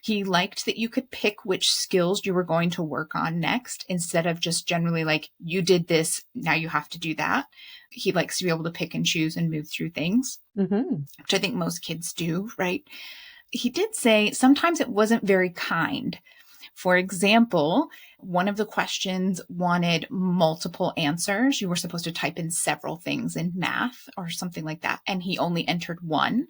He liked that you could pick which skills you were going to work on next instead of just generally like, you did this, now you have to do that. He likes to be able to pick and choose and move through things, which I think most kids do, right? He did say sometimes it wasn't very kind. For example, one of the questions wanted multiple answers. You were supposed to type in several things in math or something like that. And he only entered one.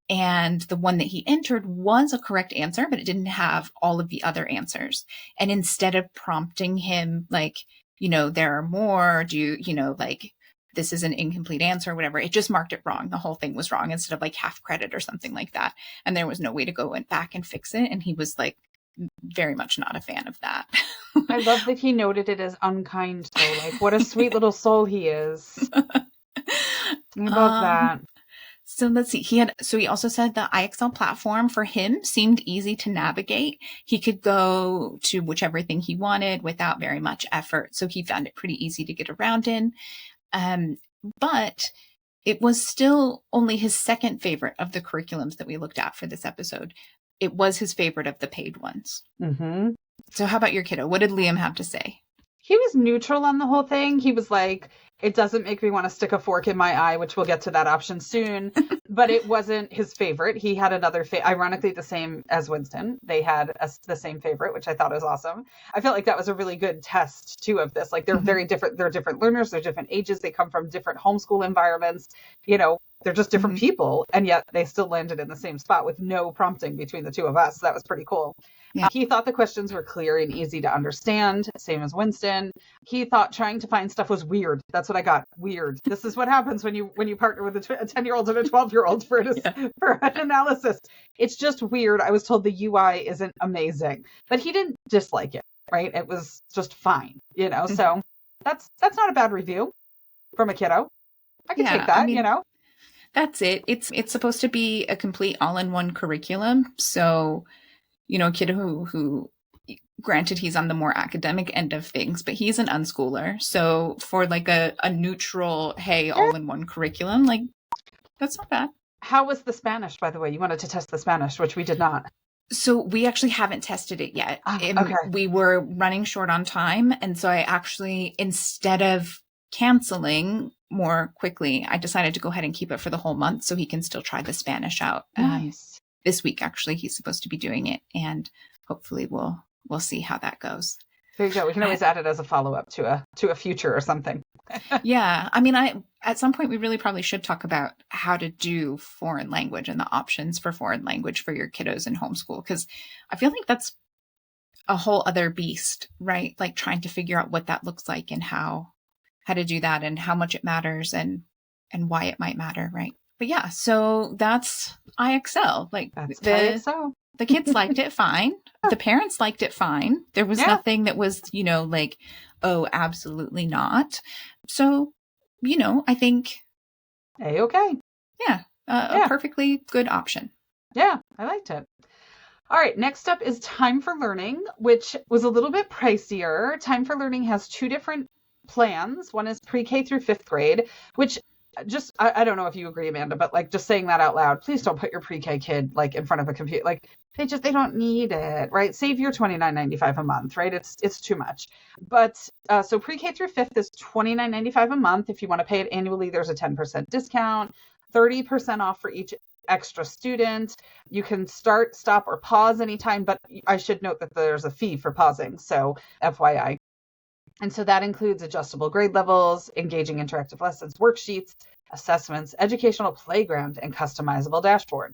And the one that he entered was a correct answer, but it didn't have all of the other answers. And instead of prompting him, like, there are more, like, this is an incomplete answer or whatever, it just marked it wrong. The whole thing was wrong instead of like half credit or something like that. And there was no way to go back and fix it. And he was like, very much not a fan of that. I love that he noted it as unkind, though. Like, what a sweet little soul he is. I love that. So let's see. He also said the IXL platform for him seemed easy to navigate. He could go to whichever thing he wanted without very much effort. So he found it pretty easy to get around in. But it was still only his second favorite of the curriculums that we looked at for this episode. It was his favorite of the paid ones. Mm-hmm. So how about your kiddo? What did Liam have to say? He was neutral on the whole thing. He was like, it doesn't make me want to stick a fork in my eye, which we'll get to that option soon. But it wasn't his favorite. He had another, ironically, the same as Winston. They had the same favorite, which I thought was awesome. I felt like that was a really good test, too, of this. Like, they're very different. They're different learners. They're different ages. They come from different homeschool environments. They're just different people. And yet they still landed in the same spot with no prompting between the two of us. That was pretty cool. Yeah. He thought the questions were clear and easy to understand, same as Winston. He thought trying to find stuff was weird. That's what I got. Weird. This is what happens when you partner with a 10-year-old and a 12-year-old for an analysis. It's just weird. I was told the UI isn't amazing, but he didn't dislike it, right? It was just fine, So that's not a bad review from a kiddo. I can take that, That's it. It's supposed to be a complete all-in-one curriculum. So, a kid who granted he's on the more academic end of things, but he's an unschooler. So for like a neutral, hey, all-in-one curriculum, like that's not bad. How was the Spanish, by the way? You wanted to test the Spanish, which we did not. So we actually haven't tested it yet. Okay. We were running short on time. And so I actually, instead of canceling more quickly, I decided to go ahead and keep it for the whole month so he can still try the Spanish out. Nice. This week, actually, he's supposed to be doing it. And hopefully we'll see how that goes. There you go. We can always add it as a follow-up to a future or something. Yeah. I mean, at some point, we really probably should talk about how to do foreign language and the options for foreign language for your kiddos in homeschool, because I feel like that's a whole other beast, right? Like trying to figure out what that looks like and how to do that and how much it matters and why it might matter, right? But yeah, so that's IXL. Like that's IXL. The kids liked it fine. The parents liked it fine. There was nothing that was, like, oh, absolutely not. So, I think. Okay. Yeah, a perfectly good option. Yeah, I liked it. All right, next up is Time for Learning, which was a little bit pricier. Time for Learning has two different plans. One is pre-K through 5th grade, which just, I don't know if you agree, Amanda, but like just saying that out loud, please don't put your pre-K kid like in front of a computer. Like they don't need it, right? Save your $29.95 a month, right? It's too much. But so pre-K through 5th is $29.95 a month. If you want to pay it annually, there's a 10% discount, 30% off for each extra student. You can start, stop, or pause anytime, but I should note that there's a fee for pausing. So FYI. And so that includes adjustable grade levels, engaging interactive lessons, worksheets, assessments, educational playground, and customizable dashboard.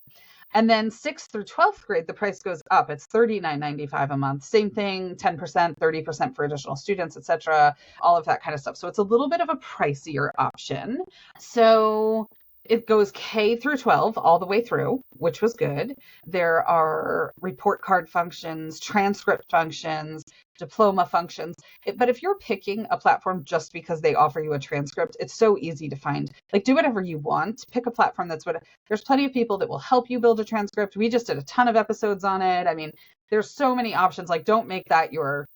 And then 6th through 12th grade, the price goes up. It's $39.95 a month. Same thing, 10%, 30% for additional students, etc., all of that kind of stuff. So it's a little bit of a pricier option. So It goes K through 12 all the way through, which was good. There are report card functions, transcript functions, diploma functions. But if you're picking a platform just because they offer you a transcript, it's so easy to find. Like, do whatever you want. Pick a platform that's what. There's plenty of people that will help you build a transcript. We just did a ton of episodes on it. I mean, there's so many options. Like, don't make that your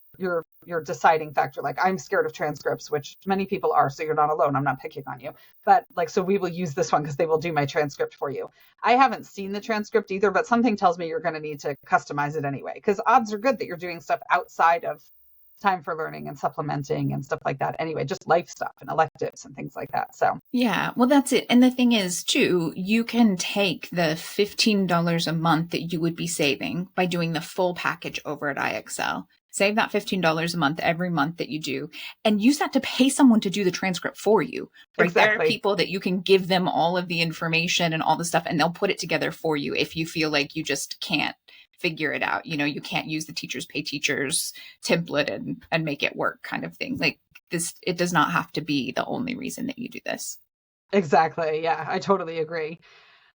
deciding factor. Like, I'm scared of transcripts, which many people are, so you're not alone. I'm not picking on you. But like, so we will use this one because they will do my transcript for you. I haven't seen the transcript either, but something tells me you're going to need to customize it anyway, because odds are good that you're doing stuff outside of time for learning and supplementing and stuff like that anyway, just life stuff and electives and things like that. So yeah, well, that's it. And the thing is too, you can take the $15 a month that you would be saving by doing the full package over at IXL. Save that $15 a month every month that you do, and use that to pay someone to do the transcript for you. Right? Exactly. There are people that you can give them all of the information and all the stuff, and they'll put it together for you if you feel like you just can't figure it out. You know, you can't use the teachers pay teachers template and make it work kind of thing. Like this, it does not have to be the only reason that you do this. Exactly. Yeah, I totally agree.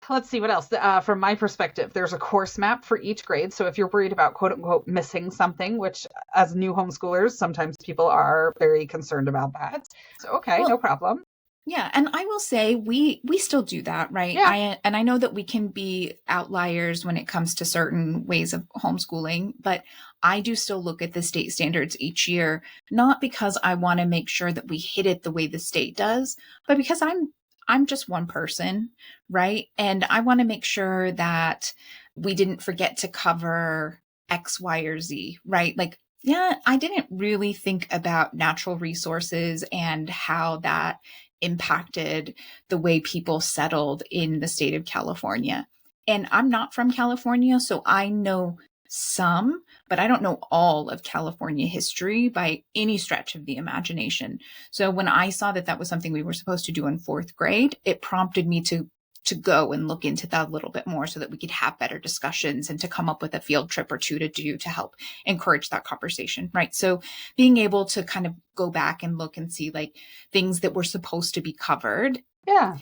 Let's see what else. From my perspective, there's a course map for each grade. So if you're worried about quote unquote missing something, which as new homeschoolers, sometimes people are very concerned about that. So, okay, no problem. Yeah. And I will say we still do that, right? Yeah. I know that we can be outliers when it comes to certain ways of homeschooling, but I do still look at the state standards each year, not because I want to make sure that we hit it the way the state does, but because I'm just one person, right? And I want to make sure that we didn't forget to cover X, Y, or Z, right? Like, yeah, I didn't really think about natural resources and how that impacted the way people settled in the state of California. And I'm not from California, so I know some, but I don't know all of California history by any stretch of the imagination. So when I saw that that was something we were supposed to do in fourth grade, it prompted me to go and look into that a little bit more so that we could have better discussions and to come up with a field trip or two to do to help encourage that conversation, right? So being able to kind of go back and look and see like things that were supposed to be covered. Yeah.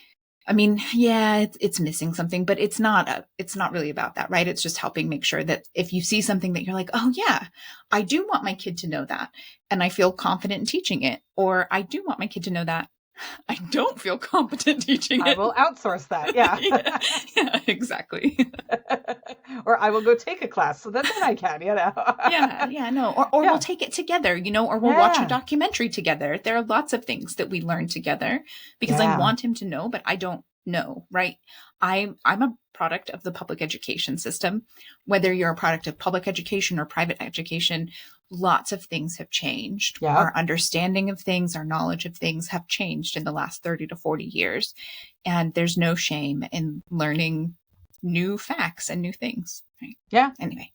I mean, yeah, it's missing something, but it's not really about that, right? It's just helping make sure that if you see something that you're like, oh yeah, I do want my kid to know that, and I feel confident in teaching it, or I do want my kid to know that, I don't feel competent teaching it. I will outsource that. Yeah. yeah, exactly. Or I will go take a class so that then I can, you know. No. Or we'll take it together, you know, or we'll watch a documentary together. There are lots of things that we learn together because I want him to know, but I don't know, right? I'm a product of the public education system. Whether you're a product of public education or private education, lots of things have changed. Yeah. Our understanding of things, our knowledge of things have changed in the last 30 to 40 years. And there's no shame in learning new facts and new things. Right? Yeah. Anyway.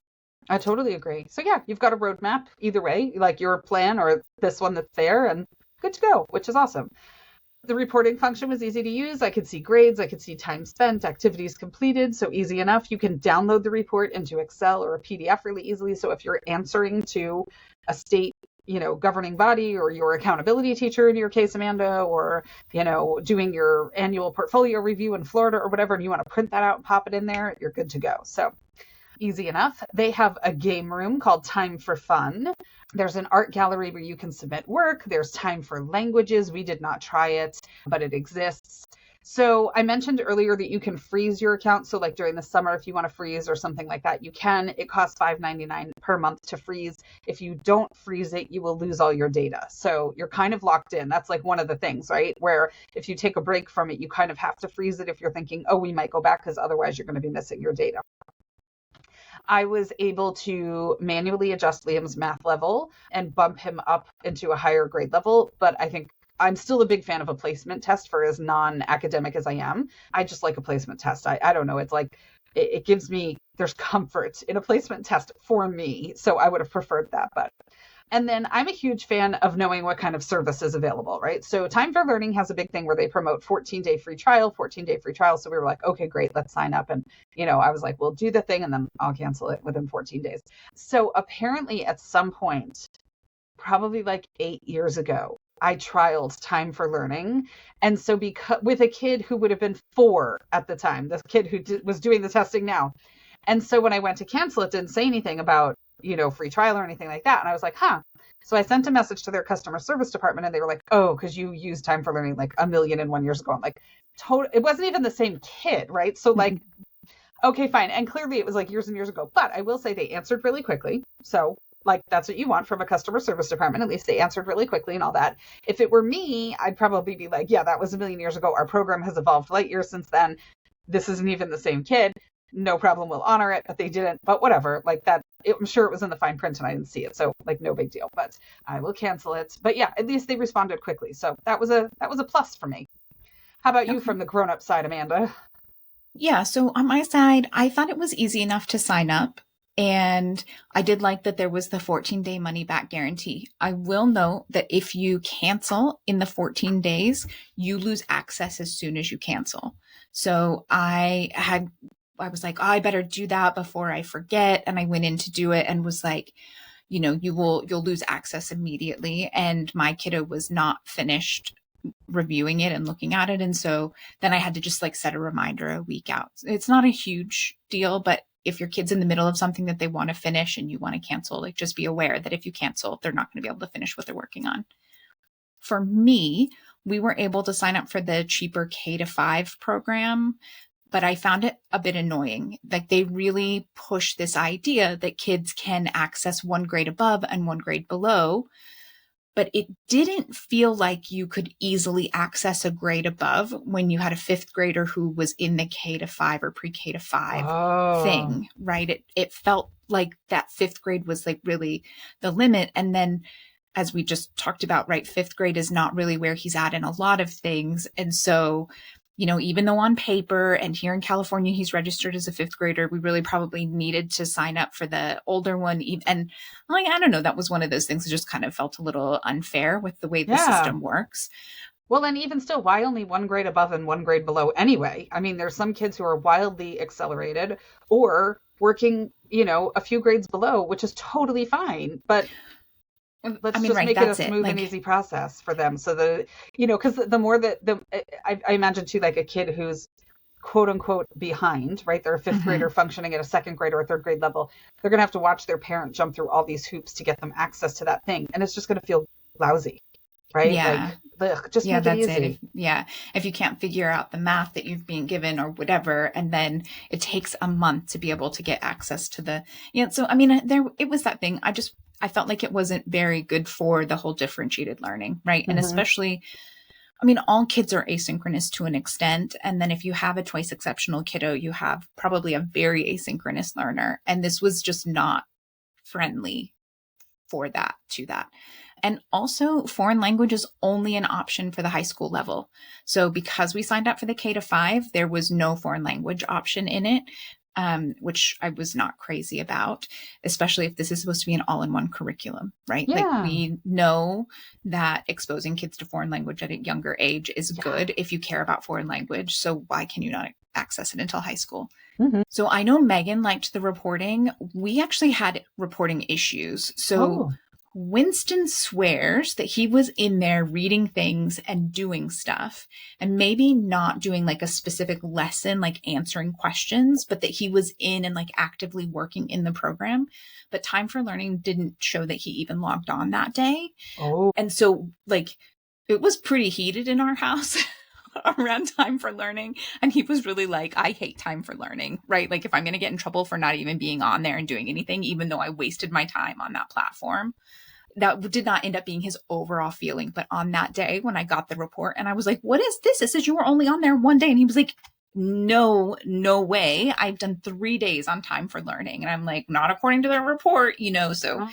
I totally agree. So yeah, you've got a roadmap either way, like your plan or this one that's there, and good to go, which is awesome. The reporting function was easy to use. I could see grades. I could see time spent, activities completed. So easy enough. You can download the report into Excel or a PDF really easily. So if you're answering to a state, you know, governing body or your accountability teacher, in your case, Amanda, or, you know, doing your annual portfolio review in Florida or whatever, and you want to print that out and pop it in there, you're good to go. So easy enough. They have a game room called Time for Fun. There's an art gallery where you can submit work. There's time for languages. We did not try it, but it exists. So I mentioned earlier that you can freeze your account. So like during the summer, if you want to freeze or something like that, you can. It costs $5.99 per month to freeze. If you don't freeze it, you will lose all your data. So you're kind of locked in. That's like one of the things, right? Where if you take a break from it, you kind of have to freeze it if you're thinking, oh, we might go back, because otherwise you're going to be missing your data. I was able to manually adjust Liam's math level and bump him up into a higher grade level. But I think I'm still a big fan of a placement test for as non-academic as I am. I just like a placement test. I don't know. It's like, it gives me, there's comfort in a placement test for me. So I would have preferred that. And then I'm a huge fan of knowing what kind of service is available, right? So Time for Learning has a big thing where they promote 14-day free trial. So we were like, okay, great, let's sign up. And, you know, I was like, we'll do the thing and then I'll cancel it within 14 days. So apparently at some point, probably like 8 years ago, I trialed time for learning. And so because with a kid who would have been 4 at the time, this kid who was doing the testing now. And so when I went to cancel, it didn't say anything about, free trial or anything like that. And I was like, huh. So I sent a message to their customer service department and they were like, oh, because you used time for learning like 1,000,001 years ago. I'm like, it wasn't even the same kid, right? So like, okay, fine. And clearly it was like years and years ago. But I will say they answered really quickly. So like that's what you want from a customer service department. At least they answered really quickly and all that. If it were me, I'd probably be like, yeah, that was 1,000,000 years ago. Our program has evolved light years since then. This isn't even the same kid. No problem. We'll honor it. But they didn't. But whatever. Like that. I'm sure it was in the fine print and I didn't see it. So like no big deal. But I will cancel it. But yeah, at least they responded quickly. So that was a plus for me. How about you from the grown-up side, Amanda? Yeah, so on my side, I thought it was easy enough to sign up. And I did like that there was the 14-day money back guarantee. I will note that if you cancel in the 14 days, you lose access as soon as you cancel. So I was like, oh, I better do that before I forget. And I went in to do it and was like, you'll lose access immediately. And my kiddo was not finished reviewing it and looking at it. And so then I had to just like set a reminder a week out. It's not a huge deal, but if your kid's in the middle of something that they want to finish and you want to cancel, like just be aware that if you cancel, they're not going to be able to finish what they're working on. For me, we were able to sign up for the cheaper K-5 program, but I found it a bit annoying. Like they really push this idea that kids can access one grade above and one grade below, but it didn't feel like you could easily access a grade above when you had a 5th grader who was in the K-5 or pre-K-5 thing, right? It felt like that 5th grade was like really the limit. And then as we just talked about, right, 5th grade is not really where he's at in a lot of things. And so, even though on paper and here in California, he's registered as a 5th grader, we really probably needed to sign up for the older one. And like, I don't know, that was one of those things that just kind of felt a little unfair with the way the system works. Well, and even still, why only one grade above and one grade below anyway? I mean, there's some kids who are wildly accelerated or working, a few grades below, which is totally fine. But let's just make it a smooth and easy process for them. So that, because the more that I imagine too, like a kid who's quote unquote behind, right? They're a 5th grader functioning at a 2nd grade or a 3rd grade level. They're going to have to watch their parent jump through all these hoops to get them access to that thing. And it's just going to feel lousy, right? Yeah. Like, just make it easy. If you can't figure out the math that you've been given or whatever, and then it takes a month to be able to get access to the, so, I mean, it was that thing. I felt like it wasn't very good for the whole differentiated learning, right? And especially, all kids are asynchronous to an extent. And then if you have a twice exceptional kiddo, you have probably a very asynchronous learner. And this was just not friendly for that. And also foreign language is only an option for the high school level. So because we signed up for the K-5, there was no foreign language option in it. Which I was not crazy about, especially if this is supposed to be an all-in-one curriculum, right? Yeah. Like we know that exposing kids to foreign language at a younger age is good if you care about foreign language. So why can you not access it until high school? So I know Meagan liked the reporting. We actually had reporting issues. So Winston swears that he was in there reading things and doing stuff and maybe not doing like a specific lesson, like answering questions, but that he was in and like actively working in the program. But Time for Learning didn't show that he even logged on that day. And so like it was pretty heated in our house around Time for Learning. And he was really like, I hate Time for Learning, right? Like if I'm going to get in trouble for not even being on there and doing anything, even though I wasted my time on that platform. That did not end up being his overall feeling. But on that day when I got the report and I was like, what is this? It says you were only on there one day. And he was like, no way. I've done 3 days on Time for Learning. And I'm like, not according to the report, so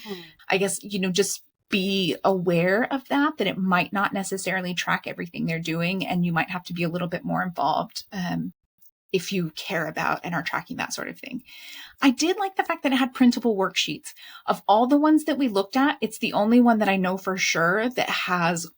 I guess, just be aware of that it might not necessarily track everything they're doing. And you might have to be a little bit more involved if you care about and are tracking that sort of thing. I did like the fact that it had printable worksheets. Of all the ones that we looked at, it's the only one that I know for sure that has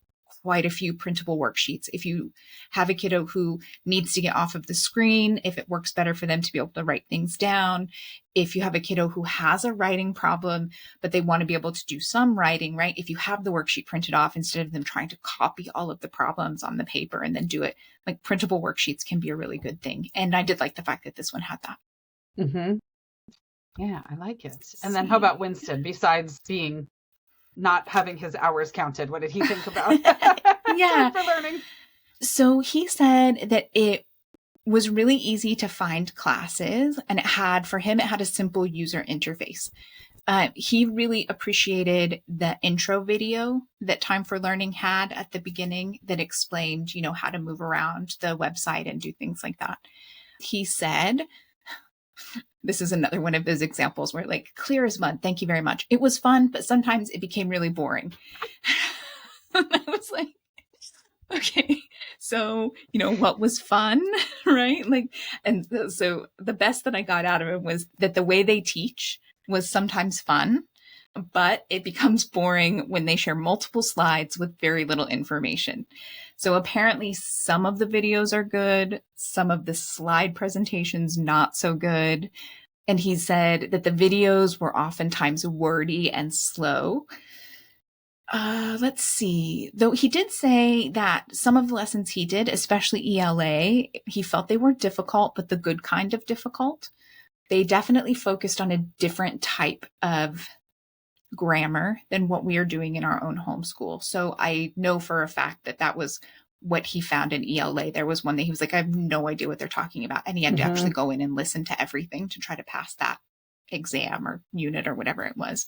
quite a few printable worksheets. If you have a kiddo who needs to get off of the screen, if it works better for them to be able to write things down, if you have a kiddo who has a writing problem, but they want to be able to do some writing, right? If you have the worksheet printed off, instead of them trying to copy all of the problems on the paper and then do it, like printable worksheets can be a really good thing. And I did like the fact that this one had that. Mm-hmm. Yeah, I like it. And then how about Winston? Besides being not having his hours counted, what did he think about Yeah. for learning? So he said that it was really easy to find classes, and it had a simple user interface. He really appreciated the intro video that Time for Learning had at the beginning that explained, how to move around the website and do things like that. He said, this is another one of those examples where like clear as mud. Thank you very much. It was fun, but sometimes it became really boring. I was like, okay, so, what was fun, right? And so the best that I got out of it was that the way they teach was sometimes fun, but it becomes boring when they share multiple slides with very little information. So apparently some of the videos are good, some of the slide presentations not so good. And he said that the videos were oftentimes wordy and slow. Let's see. Though he did say that some of the lessons he did, especially ELA, he felt they were difficult, but the good kind of difficult. They definitely focused on a different type of grammar than what we are doing in our own homeschool. So I know for a fact that was what he found in ELA. There was one that he was like, I have no idea what they're talking about. And he had to actually go in and listen to everything to try to pass that exam or unit or whatever it was.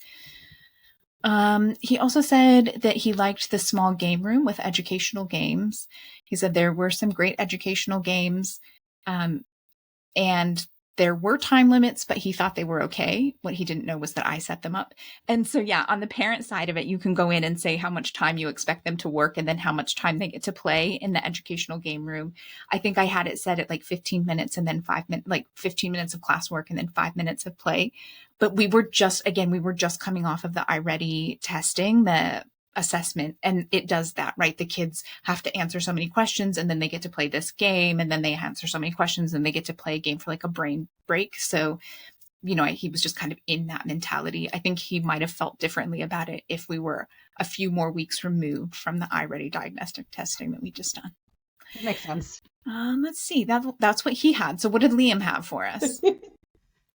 He also said that he liked the small game room with educational games. He said there were some great educational games, and there were time limits, but he thought they were okay. What he didn't know was that I set them up. And so, yeah, on the parent side of it, you can go in and say how much time you expect them to work and then how much time they get to play in the educational game room. I think I had it set at like 15 minutes and then 5 minutes, like 15 minutes of classwork and then 5 minutes of play. But we were just coming off of the iReady testing, the assessment, and it does that, right? The kids have to answer so many questions and then they get to play this game, and then they answer so many questions and they get to play a game for like a brain break. So, he was just kind of in that mentality. I think he might have felt differently about it if we were a few more weeks removed from the iReady diagnostic testing that we just done. Makes sense. Let's see. That's what he had. So what did Liam have for us?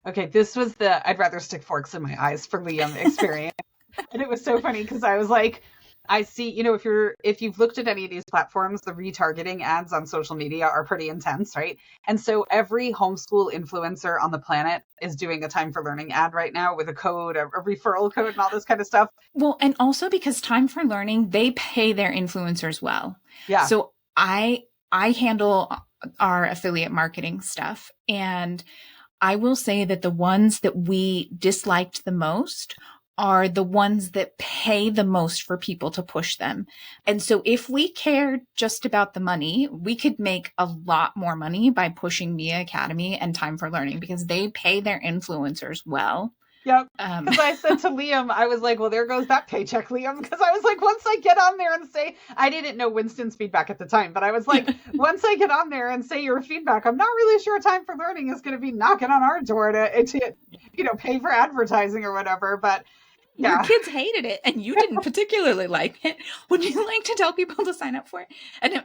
Okay, this was the I'd rather stick forks in my eyes for Liam experience. And it was so funny because I was like, I see, if you've looked at any of these platforms, the retargeting ads on social media are pretty intense, right? And so every homeschool influencer on the planet is doing a Time for Learning ad right now with a code, a referral code and all this kind of stuff. Well, and also because Time for Learning, they pay their influencers well. Yeah. So I handle our affiliate marketing stuff, and I will say that the ones that we disliked the most are the ones that pay the most for people to push them. And so if we cared just about the money, we could make a lot more money by pushing Mia Academy and Time for Learning because they pay their influencers well. Yep. Because I said to Liam, I was like, well, there goes that paycheck, Liam. Because I was like, once I get on there and say, I didn't know Winston's feedback at the time, but I was like, once I get on there and say your feedback, I'm not really sure Time for Learning is going to be knocking on our door to pay for advertising or whatever. But yeah. Your kids hated it and you didn't particularly like it. Would you like to tell people to sign up for it? And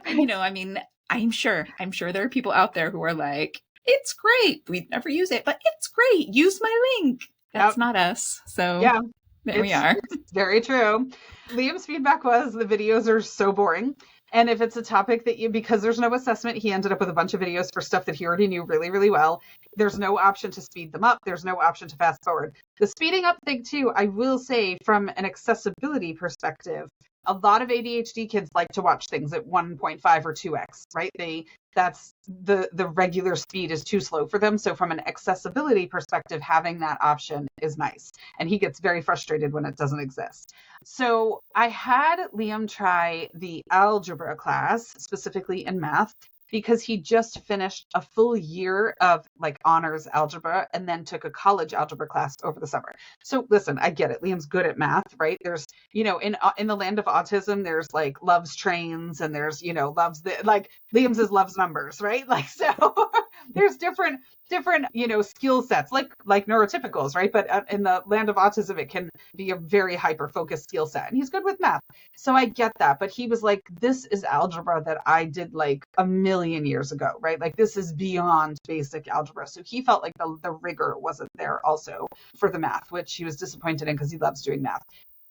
I'm sure there are people out there who are like, it's great. We'd never use it, but it's great. Use my link. That's not us. So yeah, there we are. It's very true. Liam's feedback was the videos are so boring. And if it's a topic that because there's no assessment, he ended up with a bunch of videos for stuff that he already knew really, really well. There's no option to speed them up. There's no option to fast forward. The speeding up thing too, I will say from an accessibility perspective, a lot of ADHD kids like to watch things at 1.5 or 2x, right? That's the regular speed is too slow for them. So from an accessibility perspective, having that option is nice. And he gets very frustrated when it doesn't exist. So I had Liam try the algebra class, specifically in math. because he just finished a full year of like honors algebra and then took a college algebra class over the summer. So listen, I get it. Liam's good at math, right? There's, in the land of autism, there's like loves trains and there's, loves Liam's is loves numbers, right? Like, so there's different, skill sets like neurotypicals, right? But in the land of autism, it can be a very hyper focused skill set, and he's good with math. So I get that. But he was like, this is algebra that I did like a million years ago, right? Like this is beyond basic algebra. So he felt like the rigor wasn't there also for the math, which he was disappointed in because he loves doing math.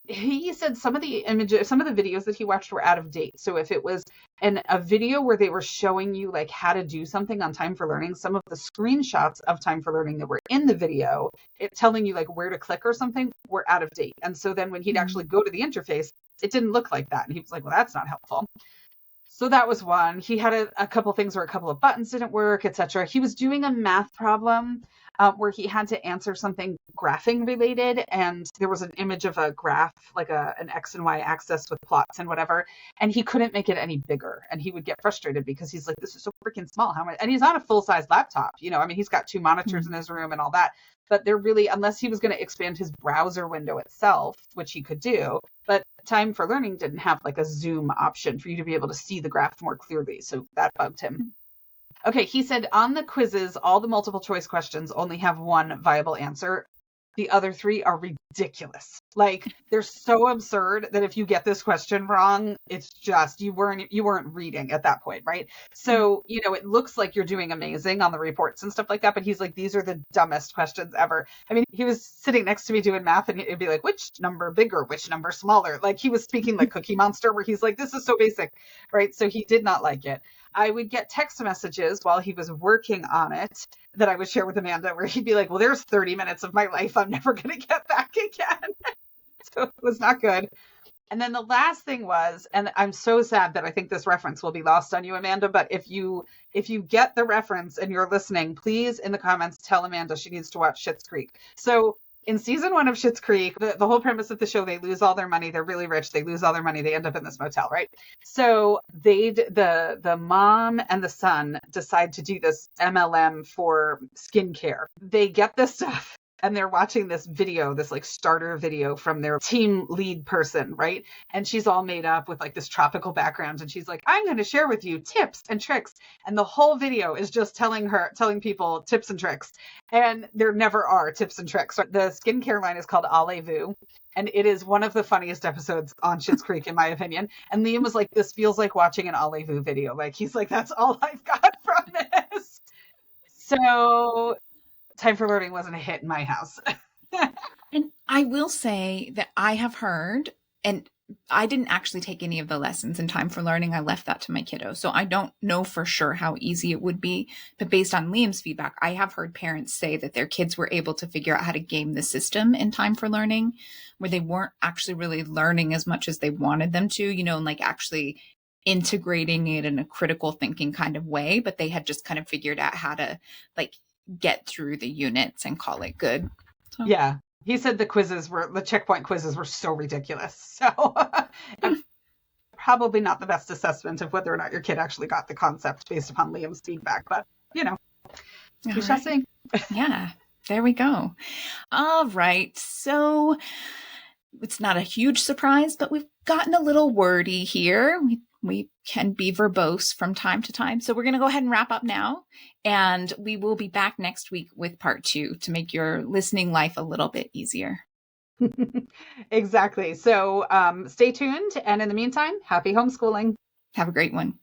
He said some of the videos that he watched were out of date. So if it was a video where they were showing you like how to do something on Time for Learning, some of the screenshots of Time for Learning that were in the video, it telling you like where to click or something, were out of date. And so then when he'd actually go to the interface, it didn't look like that. And he was like, well, that's not helpful. So that was one. He had a couple things where a couple of buttons didn't work, etc. He was doing a math problem where he had to answer something graphing related, and there was an image of a graph, like an X and Y axis with plots and whatever, and he couldn't make it any bigger, and he would get frustrated because he's like, this is so freaking small. How much? And he's on a full-size laptop, he's got 2 monitors in his room and all that, but they're really, unless he was going to expand his browser window itself, which he could do, but Time for Learning didn't have like a zoom option for you to be able to see the graph more clearly, so that bugged him. Okay, he said on the quizzes, all the multiple choice questions only have one viable answer. The other 3 are ridiculous. Like, they're so absurd that if you get this question wrong, it's just you weren't reading at that point, right? So, it looks like you're doing amazing on the reports and stuff like that, but he's like, these are the dumbest questions ever. I mean, he was sitting next to me doing math, and it'd be like, which number bigger, which number smaller? Like, he was speaking like Cookie Monster, where he's like, this is so basic, right? So he did not like it. I would get text messages while he was working on it that I would share with Amanda, where he'd be like, well, there's 30 minutes of my life I'm never going to get back again. So it was not good. And then the last thing was, and I'm so sad that I think this reference will be lost on you, Amanda, but if you get the reference and you're listening, please in the comments tell Amanda she needs to watch Schitt's Creek. So in season 1 of Schitt's Creek, the whole premise of the show, they lose all their money. They're really rich. They lose all their money. They end up in this motel, right? So the mom and the son decide to do this MLM for skincare. They get this stuff, and they're watching this video, this like starter video from their team lead person, right? And she's all made up with like this tropical background. And she's like, I'm going to share with you tips and tricks. And the whole video is just telling people tips and tricks. And there never are tips and tricks. The skincare line is called Allez-vous. And it is one of the funniest episodes on Schitt's Creek, in my opinion. And Liam was like, this feels like watching an Allez-vous video. Like, he's like, that's all I've got from this. So Time for Learning wasn't a hit in my house. And I will say that I have heard, and I didn't actually take any of the lessons in Time for Learning. I left that to my kiddo. So I don't know for sure how easy it would be. But based on Liam's feedback, I have heard parents say that their kids were able to figure out how to game the system in Time for Learning, where they weren't actually really learning as much as they wanted them to, and like actually integrating it in a critical thinking kind of way. But they had just kind of figured out how to like get through the units and call it good. So. Yeah. He said the checkpoint quizzes were so ridiculous. So probably not the best assessment of whether or not your kid actually got the concept based upon Liam's feedback, but we shall see. Yeah, there we go. All right. So it's not a huge surprise, but we've gotten a little wordy here. We can be verbose from time to time. So we're going to go ahead and wrap up now. And we will be back next week with part 2 to make your listening life a little bit easier. Exactly. So stay tuned. And in the meantime, happy homeschooling. Have a great one.